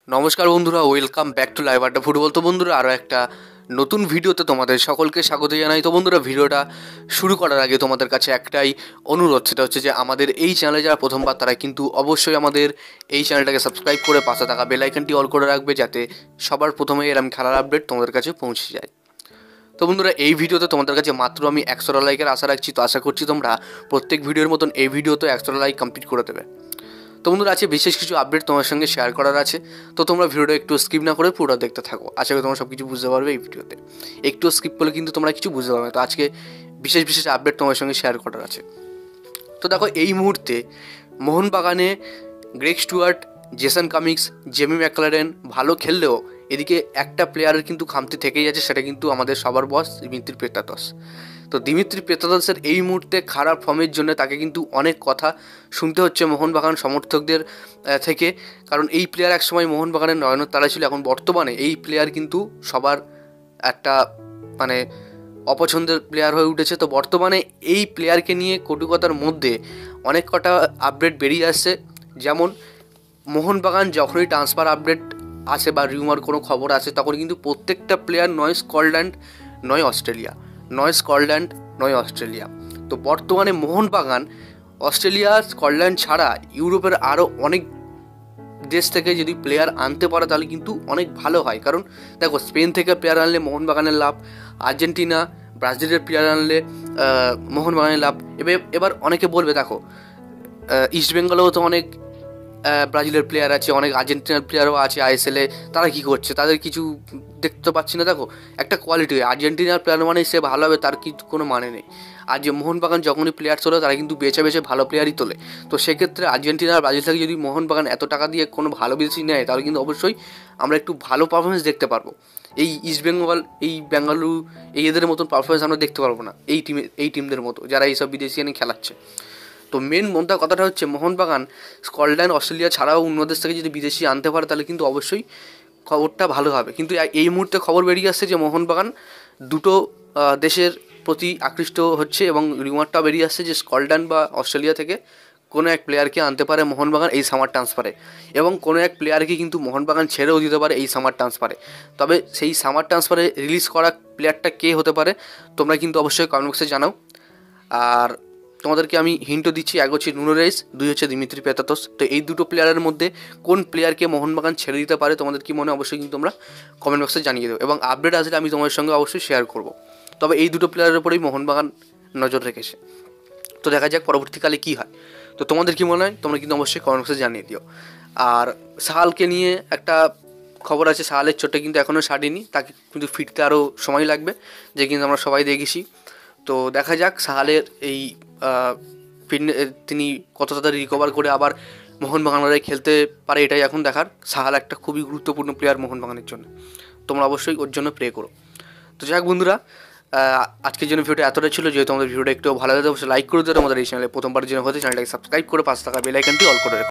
নমস্কার বন্ধুরা, welcome back to live আড্ডা ফুটবল। তো বন্ধুরা, আরও একটা নতুন ভিডিওতে তোমাদের সকলকে স্বাগত জানাই। তো বন্ধুরা, ভিডিওটা শুরু করার আগে তোমাদের কাছে একটাই অনুরোধ, সেটা হচ্ছে যে আমাদের এই চ্যানেলে যারা প্রথমবার তারা কিন্তু অবশ্যই আমাদের এই চ্যানেলটাকে সাবস্ক্রাইব করে পাশে থাকা বেল আইকনটি অল করে রাখবে, যাতে সবার প্রথমে এরকম খেলার আপডেট তোমাদের কাছে পৌঁছে যায়। তো বন্ধুরা, এই ভিডিওতে তোমাদের কাছে মাত্র আমি 100 লাইকের আশা রাখছি। তো আশা করছি তোমরা প্রত্যেক ভিডিওর মতন এই ভিডিওতে 100 লাইক কমপ্লিট করে দেবে। তো বন্ধুরা, আছে বিশেষ কিছু আপডেট তোমার সঙ্গে শেয়ার করার আছে। তো তোমরা ভিডিওটা একটু স্কিপ না করে পুরোটা দেখতে থাকো। আশা করি তোমরা সব কিছু বুঝতে পারবে এই ভিডিওতে। একটু স্কিপ করলে কিন্তু তোমরা কিছু বুঝতে পারবে না। তো আজকে বিশেষ আপডেট তোমার সঙ্গে শেয়ার করার আছে। তো দেখো, এই মুহূর্তে মোহনবাগানে Greg Stewart, Jason Cummings, Jamie Maclaren ভালো খেললেও এদিকে একটা প্লেয়ারের কিন্তু খামতি থেকেই যাচ্ছে, সেটা কিন্তু আমাদের সবার বস দিমিত্রি পেত্রাতস। তো দিমিত্রি পেত্রাতসের এই মুহূর্তে খারাপ ফর্মের জন্য তাকে কিন্তু অনেক কথা শুনতে হচ্ছে মোহনবাগান সমর্থকদের থেকে। কারণ এই প্লেয়ার একসময় মোহনবাগানের নয়নের তারা ছিল, এখন বর্তমানে এই প্লেয়ার কিন্তু সবার একটা মানে অপছন্দের প্লেয়ার হয়ে উঠেছে। তো বর্তমানে এই প্লেয়ারকে নিয়ে কটুকতার মধ্যে অনেক কটা আপডেট বেরিয়ে আসছে। যেমন মোহনবাগান যখনই ট্রান্সফার আপডেট আসে বা রিউমার কোনো খবর আসে, তখন কিন্তু প্রত্যেকটা প্লেয়ার নয় স্কটল্যান্ড নয় অস্ট্রেলিয়া, নয় স্কটল্যান্ড নয় অস্ট্রেলিয়া। তো বর্তমানে মোহনবাগান অস্ট্রেলিয়া, স্কটল্যান্ড ছাড়া ইউরোপের আরও অনেক দেশ থেকে যদি প্লেয়ার আনতে পারে তাহলে কিন্তু অনেক ভালো হয়। কারণ দেখো, স্পেন থেকে প্লেয়ার আনলে মোহনবাগানের লাভ, আর্জেন্টিনা ব্রাজিলের প্লেয়ার আনলে মোহনবাগানের লাভ। এবার অনেকে বলবে, দেখো ইস্টবেঙ্গলেও তো অনেক ব্রাজিলের প্লেয়ার আছে, অনেক আর্জেন্টিনার প্লেয়ারও আছে আইএসএলে, তারা কী করছে? তাদের কিছু দেখতে পাচ্ছি না। দেখো, একটা কোয়ালিটি, আর্জেন্টিনার প্লেয়ার মানে সে ভালো হবে তার কি কোনো মানে নেই। আর যে মোহনবাগান যখনই প্লেয়ার তোলে তারা কিন্তু বেছে ভালো প্লেয়ারই তোলে। তো সেক্ষেত্রে আর্জেন্টিনা আর ব্রাজিল থেকে যদি মোহনবাগান এত টাকা দিয়ে কোনো ভালো বিদেশি নেয়, তাহলে কিন্তু অবশ্যই আমরা একটু ভালো পারফরমেন্স দেখতে পারবো। এই ইস্টবেঙ্গল, এই বেঙ্গালুরু, এদের মতন পারফরমেন্স আমরা দেখতে পারবো না এই টিমদের মতো যারা এইসব বিদেশি এনে খেলাচ্ছে। তো মেন মোদ্দা কথাটা হচ্ছে, মোহনবাগান স্কটল্যান্ড অস্ট্রেলিয়া ছাড়াও অন্য দেশ থেকে যদি বিদেশি আনতে পারে তাহলে কিন্তু অবশ্যই খবরটা ভালো হবে। কিন্তু এই মুহূর্তে খবর বেরিয়ে আসছে যে মোহনবাগান দুটো দেশের প্রতি আকৃষ্ট হচ্ছে, এবং রিউমারটাও বেরিয়ে আসছে যে স্কটল্যান্ড বা অস্ট্রেলিয়া থেকে কোনো এক প্লেয়ারকে আনতে পারে মোহনবাগান এই সামার ট্রান্সফারে, এবং কোনো এক প্লেয়ারকে কিন্তু মোহনবাগান ছেড়েও দিতে পারে এই সামার ট্রান্সফারে। তবে সেই সামার ট্রান্সফারে রিলিজ করা প্লেয়ারটা কে হতে পারে তোমরা কিন্তু অবশ্যই কমেন্ট বক্সে জানাও। আর তোমাদেরকে আমি হিন্টও দিচ্ছি, এক হচ্ছে নুনো রেইস, দুই হচ্ছে দিমিত্রি পেত্রাতস। তো এই দুটো প্লেয়ারের মধ্যে কোন প্লেয়ারকে মোহনবাগান ছেড়ে দিতে পারে তোমাদের কি মনে, অবশ্যই কিন্তু তোমরা কমেন্ট বক্সে জানিয়ে দেবো, এবং আপডেট আসলে আমি তোমাদের সঙ্গে অবশ্যই শেয়ার করব। তবে এই দুটো প্লেয়ারের উপরেই মোহনবাগান নজর রেখেছে। তো দেখা যাক পরবর্তীকালে কী হয়। তো তোমাদের কী মনে হয় তোমরা কিন্তু অবশ্যই কমেন্ট বক্সে জানিয়ে দিও। আর সাহালকে নিয়ে একটা খবর আছে, সাহালের চোটে কিন্তু এখনও সারেনি, তাকে কিন্তু ফিরতে আরও সময় লাগবে, যে কিন্তু আমরা সবাই দেখেছি। তো দেখা যাক সাহালের এই তিনি কত তাড়াতাড়ি রিকভার করে আবার মোহনবাগানরাই খেলতে পারে, এটাই এখন দেখার। সাহাল একটা খুবই গুরুত্বপূর্ণ প্লেয়ার মোহনবাগানের জন্য, তোমরা অবশ্যই ওর জন্য প্রে করো। তো যাই হোক বন্ধুরা, আজকের জন্য ভিডিওটা এতটাই ছিল। যেহেতু আমাদের ভিডিওটা একটু ভালো লাগে অবশ্যই লাইক করে দেবে, আমাদের এই চ্যানেলে প্রথমবার জন্য হতে চ্যানেলটাকে সাবস্ক্রাইব করে পাশে থাকা বেল আইকনটি অল করে রাখো।